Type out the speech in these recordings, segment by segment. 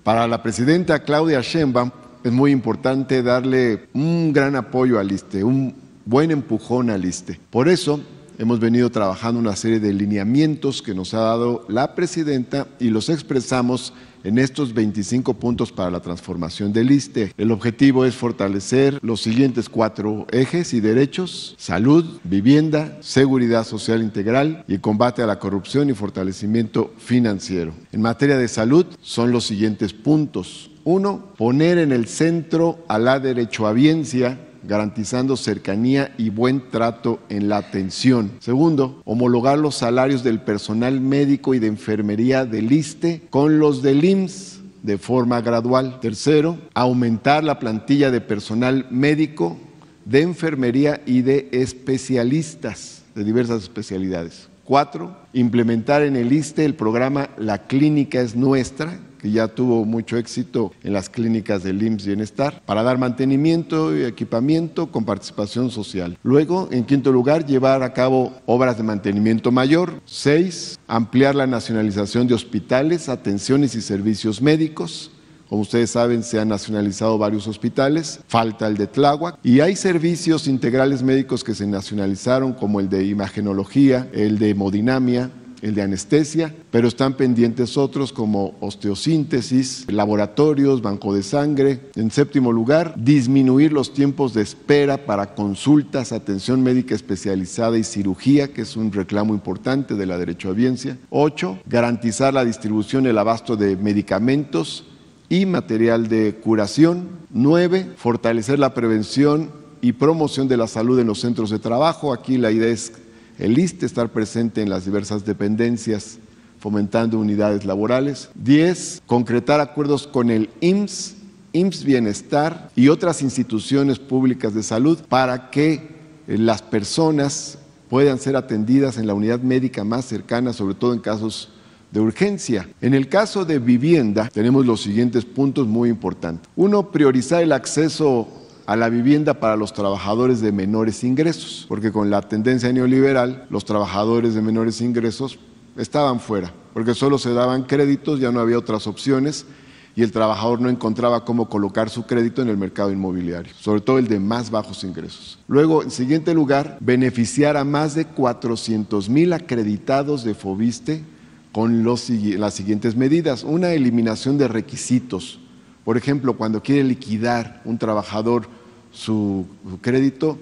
Para la presidenta Claudia Sheinbaum es muy importante darle un gran apoyo al ISSSTE, un buen empujón al ISSSTE. Por eso hemos venido trabajando una serie de lineamientos que nos ha dado la presidenta y los expresamos en estos 25 puntos para la transformación del ISSSTE. El objetivo es fortalecer los siguientes 4 ejes y derechos: salud, vivienda, seguridad social integral y combate a la corrupción y fortalecimiento financiero. En materia de salud son los siguientes puntos. 1. Poner en el centro a la derechohabiencia, garantizando cercanía y buen trato en la atención. Segundo, homologar los salarios del personal médico y de enfermería del ISSSTE con los del IMSS de forma gradual. Tercero, aumentar la plantilla de personal médico, de enfermería y de especialistas de diversas especialidades. 4, implementar en el ISSSTE el programa La Clínica es Nuestra, que ya tuvo mucho éxito en las clínicas del IMSS Bienestar, para dar mantenimiento y equipamiento con participación social. Luego, en quinto lugar, llevar a cabo obras de mantenimiento mayor. 6, ampliar la nacionalización de hospitales, atenciones y servicios médicos. Como ustedes saben, se han nacionalizado varios hospitales, falta el de Tláhuac, y hay servicios integrales médicos que se nacionalizaron, como el de imagenología, el de hemodinamia, el de anestesia, pero están pendientes otros como osteosíntesis, laboratorios, banco de sangre. En séptimo lugar, disminuir los tiempos de espera para consultas, atención médica especializada y cirugía, que es un reclamo importante de la derechohabiencia. 8, garantizar la distribución y el abasto de medicamentos y material de curación. 9, fortalecer la prevención y promoción de la salud en los centros de trabajo. Aquí la idea es el ISSSTE estar presente en las diversas dependencias, fomentando unidades laborales. 10, concretar acuerdos con el IMSS, IMSS Bienestar y otras instituciones públicas de salud para que las personas puedan ser atendidas en la unidad médica más cercana, sobre todo en casos de urgencia. En el caso de vivienda, tenemos los siguientes puntos muy importantes. 1, priorizar el acceso a la vivienda para los trabajadores de menores ingresos, porque con la tendencia neoliberal, los trabajadores de menores ingresos estaban fuera, porque solo se daban créditos, ya no había otras opciones, y el trabajador no encontraba cómo colocar su crédito en el mercado inmobiliario, sobre todo el de más bajos ingresos. Luego, en siguiente lugar, beneficiar a más de 400,000 acreditados de FOBISSSTE con las siguientes medidas. Una, eliminación de requisitos. Por ejemplo, cuando quiere liquidar un trabajador su crédito,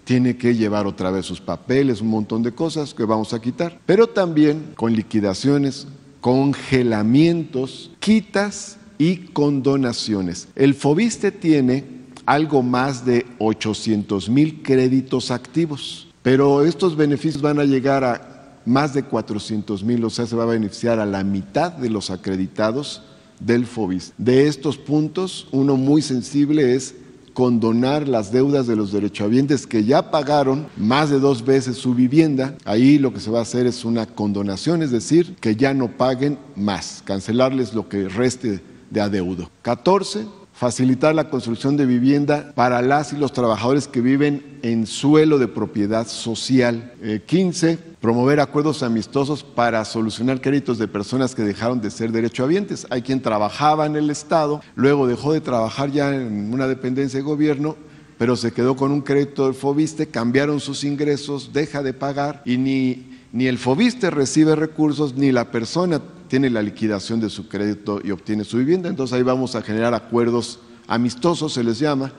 tiene que llevar otra vez sus papeles, un montón de cosas que vamos a quitar. Pero también con liquidaciones, congelamientos, quitas y condonaciones. El FOBISSSTE tiene algo más de 800,000 créditos activos, pero estos beneficios van a llegar a más de 400,000, o sea, se va a beneficiar a la mitad de los acreditados del FOBISSSTE. De estos puntos, uno muy sensible es condonar las deudas de los derechohabientes que ya pagaron más de 2 veces su vivienda. Ahí lo que se va a hacer es una condonación, es decir, que ya no paguen más, cancelarles lo que reste de adeudo. 14, facilitar la construcción de vivienda para las y los trabajadores que viven en suelo de propiedad social. 15, promover acuerdos amistosos para solucionar créditos de personas que dejaron de ser derechohabientes. Hay quien trabajaba en el Estado, luego dejó de trabajar ya en una dependencia de gobierno, pero se quedó con un crédito del FOBISSSTE, cambiaron sus ingresos, deja de pagar y ni el FOBISSSTE recibe recursos, ni la persona tiene la liquidación de su crédito y obtiene su vivienda. Entonces ahí vamos a generar acuerdos amistosos, se les llama,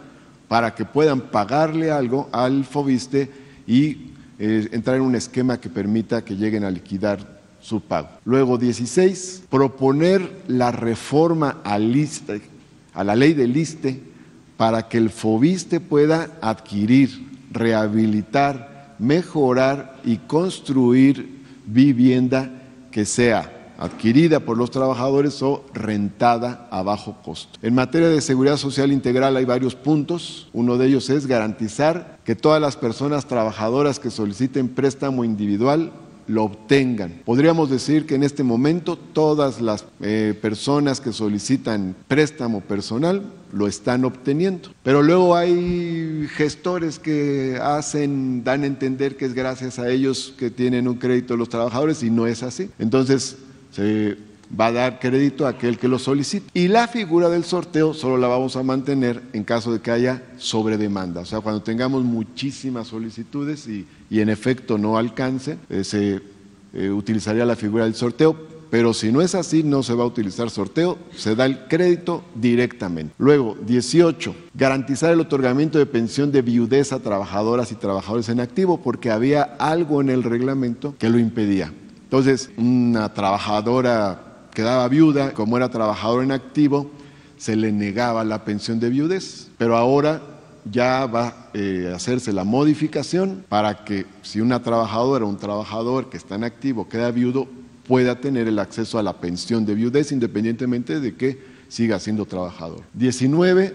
para que puedan pagarle algo al FOBISSSTE y entrar en un esquema que permita que lleguen a liquidar su pago. Luego, 16, proponer la reforma al ISSSTE, a la ley del ISSSTE, para que el FOBISSSTE pueda adquirir, rehabilitar, mejorar y construir vivienda que sea adquirida por los trabajadores o rentada a bajo costo. En materia de seguridad social integral hay varios puntos. Uno de ellos es garantizar que todas las personas trabajadoras que soliciten préstamo individual lo obtengan. Podríamos decir que en este momento todas las personas que solicitan préstamo personal lo están obteniendo, pero luego hay gestores que dan a entender que es gracias a ellos que tienen un crédito los trabajadores y no es así. Entonces se va a dar crédito a aquel que lo solicite. Y la figura del sorteo solo la vamos a mantener en caso de que haya sobredemanda. O sea, cuando tengamos muchísimas solicitudes y en efecto no alcance, se utilizaría la figura del sorteo. Pero si no es así, no se va a utilizar sorteo, se da el crédito directamente. Luego, 18, garantizar el otorgamiento de pensión de viudez a trabajadoras y trabajadores en activo, porque había algo en el reglamento que lo impedía. Entonces, una trabajadora quedaba viuda, como era trabajador en activo, se le negaba la pensión de viudez, pero ahora ya va a hacerse la modificación para que si una trabajadora o un trabajador que está en activo queda viudo, pueda tener el acceso a la pensión de viudez independientemente de que siga siendo trabajador. 19,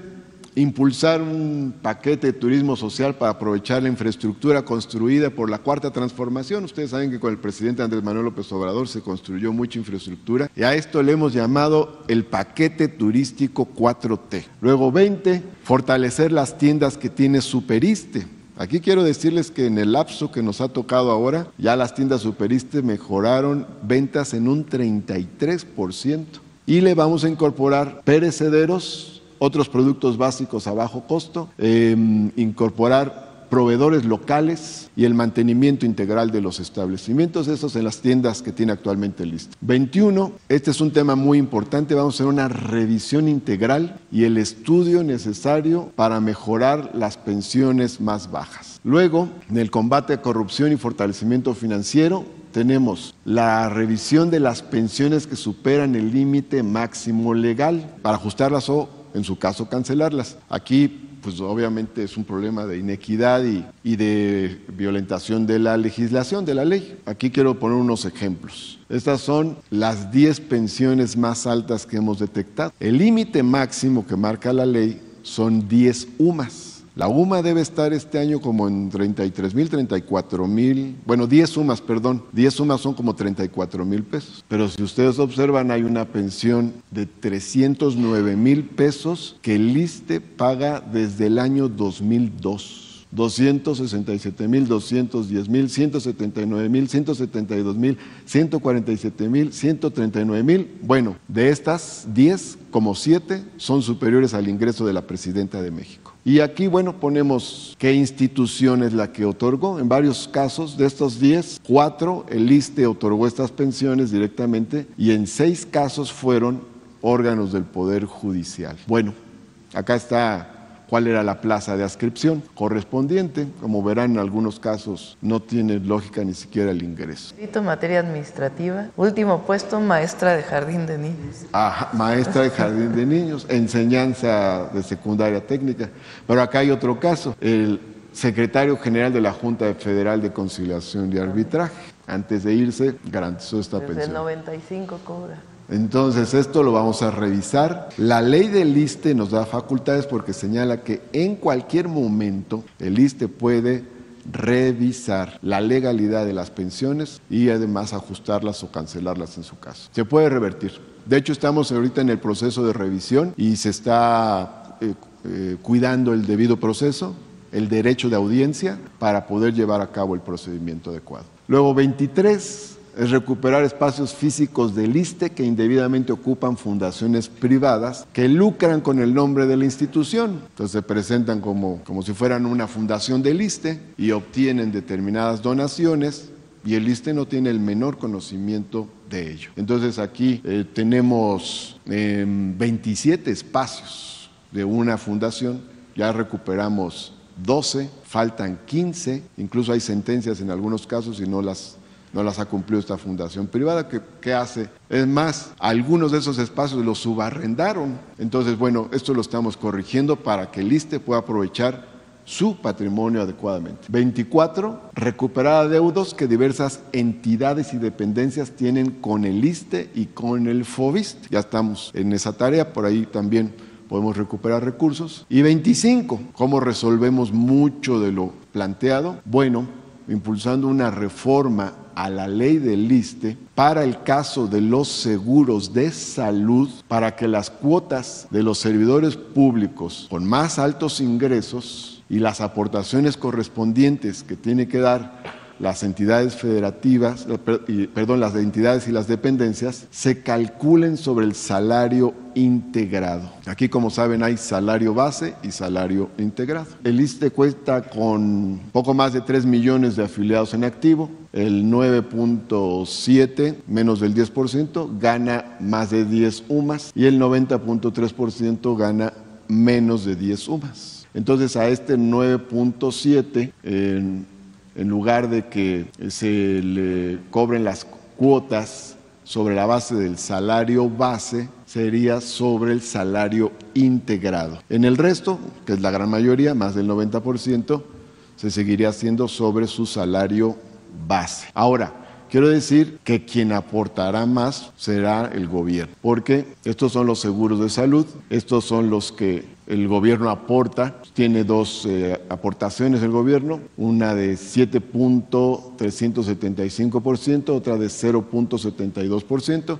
impulsar un paquete de turismo social para aprovechar la infraestructura construida por la Cuarta Transformación. Ustedes saben que con el presidente Andrés Manuel López Obrador se construyó mucha infraestructura y a esto le hemos llamado el paquete turístico 4T. Luego 20, fortalecer las tiendas que tiene Superiste. Aquí quiero decirles que en el lapso que nos ha tocado ahora, ya las tiendas Superiste mejoraron ventas en un 33% y le vamos a incorporar perecederos, otros productos básicos a bajo costo, incorporar proveedores locales y el mantenimiento integral de los establecimientos, esos en las tiendas que tiene actualmente el ISSSTE. 21, este es un tema muy importante, vamos a hacer una revisión integral y el estudio necesario para mejorar las pensiones más bajas. Luego, en el combate a corrupción y fortalecimiento financiero, tenemos la revisión de las pensiones que superan el límite máximo legal para ajustarlas o, en su caso, cancelarlas. Aquí pues obviamente es un problema de inequidad y de violentación de la legislación, de la ley. Aquí quiero poner unos ejemplos. Estas son las 10 pensiones más altas que hemos detectado. El límite máximo que marca la ley son 10 UMAS. La UMA debe estar este año como en 33,000, 34,000, bueno, 10 UMAS, perdón. 10 UMAS son como 34,000 pesos. Pero si ustedes observan, hay una pensión de 309,000 pesos que el ISSSTE paga desde el año 2002. 267,000, 210,000, 179,000, 172,000, 147,000, 139,000. Bueno, de estas 10, como 7 son superiores al ingreso de la Presidenta de México. Y aquí, bueno, ponemos qué institución es la que otorgó. En varios casos, de estos 10, 4, el ISSSTE otorgó estas pensiones directamente y en 6 casos fueron órganos del Poder Judicial. Bueno, acá está cuál era la plaza de adscripción correspondiente. Como verán, en algunos casos no tiene lógica ni siquiera el ingreso. Materia administrativa. Último puesto, maestra de jardín de niños. Maestra de jardín de niños, enseñanza de secundaria técnica. Pero acá hay otro caso, el secretario general de la Junta Federal de Conciliación y Arbitraje. Antes de irse, garantizó esta pensión. Desde el 95 cobra. Entonces, esto lo vamos a revisar. La ley del ISSSTE nos da facultades porque señala que en cualquier momento el ISSSTE puede revisar la legalidad de las pensiones y además ajustarlas o cancelarlas en su caso. Se puede revertir. De hecho, estamos ahorita en el proceso de revisión y se está cuidando el debido proceso, el derecho de audiencia para poder llevar a cabo el procedimiento adecuado. Luego, 23. Es recuperar espacios físicos del ISSSTE que indebidamente ocupan fundaciones privadas que lucran con el nombre de la institución. Entonces se presentan como si fueran una fundación del ISSSTE y obtienen determinadas donaciones y el ISSSTE no tiene el menor conocimiento de ello. Entonces aquí tenemos 27 espacios de una fundación, ya recuperamos 12, faltan 15, incluso hay sentencias en algunos casos y no las ha cumplido esta fundación privada. ¿Qué hace? Es más, algunos de esos espacios los subarrendaron. Entonces, bueno, esto lo estamos corrigiendo para que el ISSSTE pueda aprovechar su patrimonio adecuadamente. 24, recuperar adeudos que diversas entidades y dependencias tienen con el ISSSTE y con el FOBISSSTE. Ya estamos en esa tarea, por ahí también podemos recuperar recursos. Y 25, ¿cómo resolvemos mucho de lo planteado? Bueno, impulsando una reforma a la ley del ISSSTE para el caso de los seguros de salud, para que las cuotas de los servidores públicos con más altos ingresos y las aportaciones correspondientes que tiene que dar las entidades federativas, las entidades y las dependencias se calculen sobre el salario integrado. Aquí, como saben, hay salario base y salario integrado. El ISSSTE cuenta con poco más de 3 millones de afiliados en activo. El 9.7, menos del 10%, gana más de 10 UMAS y el 90.3% gana menos de 10 UMAS. Entonces, a este 9.7, en lugar de que se le cobren las cuotas sobre la base del salario base, sería sobre el salario integrado. En el resto, que es la gran mayoría, más del 90%, se seguiría haciendo sobre su salario base. Ahora, quiero decir que quien aportará más será el gobierno, porque estos son los seguros de salud, estos son los que el gobierno aporta. Tiene dos aportaciones el gobierno, una de 7.375%, otra de 0.72%,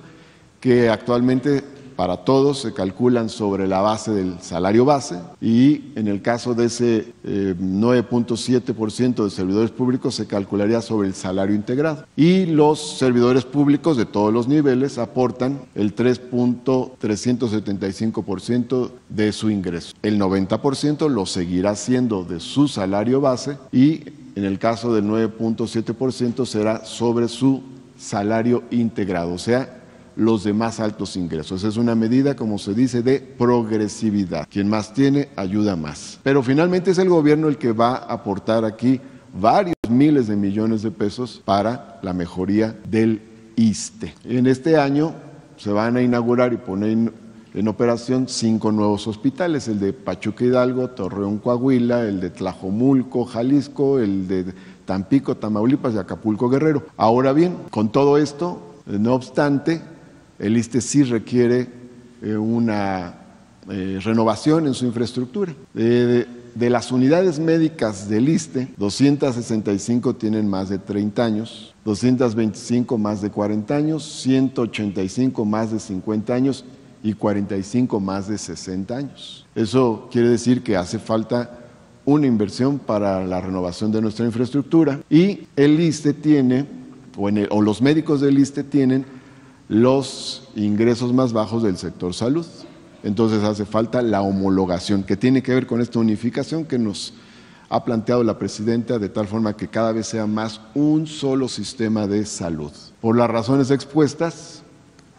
que actualmente para todos se calculan sobre la base del salario base, y en el caso de ese 9.7% de servidores públicos se calcularía sobre el salario integrado. Y los servidores públicos de todos los niveles aportan el 3.375% de su ingreso. El 90% lo seguirá siendo de su salario base, y en el caso del 9.7% será sobre su salario integrado, o sea, los de más altos ingresos. Es una medida, como se dice, de progresividad. Quien más tiene, ayuda más. Pero finalmente es el gobierno el que va a aportar aquí varios miles de millones de pesos para la mejoría del ISSSTE. En este año se van a inaugurar y poner en operación 5 nuevos hospitales: el de Pachuca Hidalgo, Torreón Coahuila, el de Tlajomulco, Jalisco, el de Tampico, Tamaulipas y Acapulco, Guerrero. Ahora bien, con todo esto, no obstante, el ISSSTE sí requiere una renovación en su infraestructura. De las unidades médicas del ISSSTE, 265 tienen más de 30 años, 225 más de 40 años, 185 más de 50 años y 45 más de 60 años. Eso quiere decir que hace falta una inversión para la renovación de nuestra infraestructura, y el ISSSTE tiene, o los médicos del ISSSTE tienen los ingresos más bajos del sector salud. Entonces hace falta la homologación, que tiene que ver con esta unificación que nos ha planteado la presidenta, de tal forma que cada vez sea más un solo sistema de salud. Por las razones expuestas,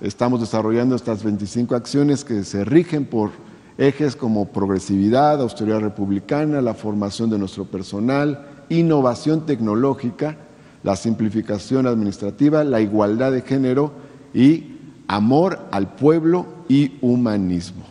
estamos desarrollando estas 25 acciones que se rigen por ejes como progresividad, austeridad republicana, la formación de nuestro personal, innovación tecnológica, la simplificación administrativa, la igualdad de género y amor al pueblo y humanismo.